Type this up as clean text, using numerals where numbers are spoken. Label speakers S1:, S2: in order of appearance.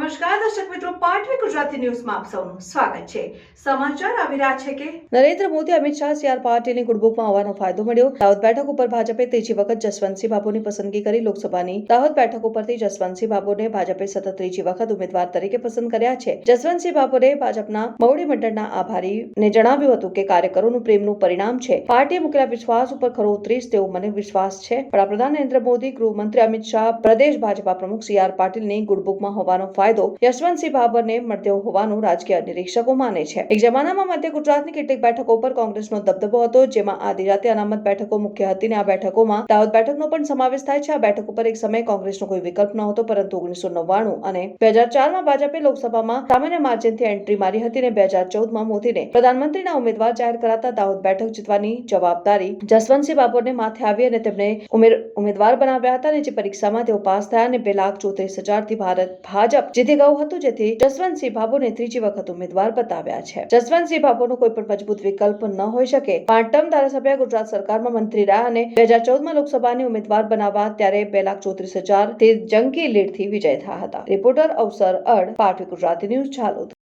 S1: નમસ્કાર દર્શક મિત્રો, પાટવી ગુજરાતી ન્યૂઝમાં આપ સૌનું સ્વાગત છે। સમાચાર આવી રહ્યા છે કે
S2: નરેન્દ્ર મોદી અમિત શાહ CR પાટીલની ગુડબુકમાં હોવાનો ફાયદો મળ્યો। દાહોદ બેઠક ઉપર ભાજપે ત્રીજી વખત જસવંતસિંહ બાબુની પસંદગી કરી। લોકસભાની દાહોદ બેઠક ઉપરથી જસવંતસિંહ બાબુને ભાજપે સતત ત્રીજી વખત ઉમેદવાર તરીકે પસંદ કર્યા છે। જસવંતસિંહ બાબુએ ભાજપના મવડી મંડળના આભારીને જણાવ્યું હતું કે કાર્યકરોનું પ્રેમનું પરિણામ છે। પાર્ટીએ મૂકેલા વિશ્વાસ ઉપર ખરો ઉતરીશ તેવો મને વિશ્વાસ છે। વડાપ્રધાન નરેન્દ્ર મોદી, ગૃહમંત્રી અમિત શાહ, પ્રદેશ ભાજપા પ્રમુખ CR પાટીલની ગુડબુકમાં હોવાનો ફાયદો યશવંતસિંહ બાબરને મળ્યો હોવાનું રાજકીય નિરીક્ષકો માને છે। એક જમાનામાં મધ્ય ગુજરાતની કેટલીક બેઠકો પર કોંગ્રેસનો દબદબો હતો, જેમાં આદિજાતિ અનામત બેઠકો મુખ્ય હતી અને આ બેઠકોમાં દાહોદ બેઠકનો પણ સમાવેશ થાય છે। આ બેઠક ઉપર એક સમયે કોંગ્રેસનો કોઈ વિકલ્પ નહોતો, પરંતુ 1999 અને 2004માં ભાજપે લોકસભામાં સામાન્ય માર્જિનથી એન્ટ્રી મારી હતી અને 2014માં મોદીને પ્રધાનમંત્રીના ઉમેદવાર જાહેર કરાતા દાહોદ બેઠક જીતવાની જવાબદારી જસવંતસિંહ બાબરને માથે આવી અને તેમને ઉમેદવાર બનાવ્યા હતા અને જે પરીક્ષામાં તેઓ પાસ થયા અને 2,34,000થી ભાજપ જીતી ગયું હતું, જેથી જસવંતસિંહ બાબુને ત્રીજી વખત ઉમેદવાર બતાવ્યા છે। જસવંતસિંહ બાબુનો કોઈ પણ મજબૂત વિકલ્પ ન હોઈ શકે। 5 ટર્મ ધારાસભ્ય ગુજરાત સરકારમાં મંત્રી રહ્યા અને 2014માં લોકસભાની ઉમેદવાર બનાવવા ત્યારે 2,34,000થી જંગી લીડથી વિજય થયા હતા। રિપોર્ટર અવસર અડ, પાટવી ગુજરાતી ન્યૂઝ, ઝાલોદ।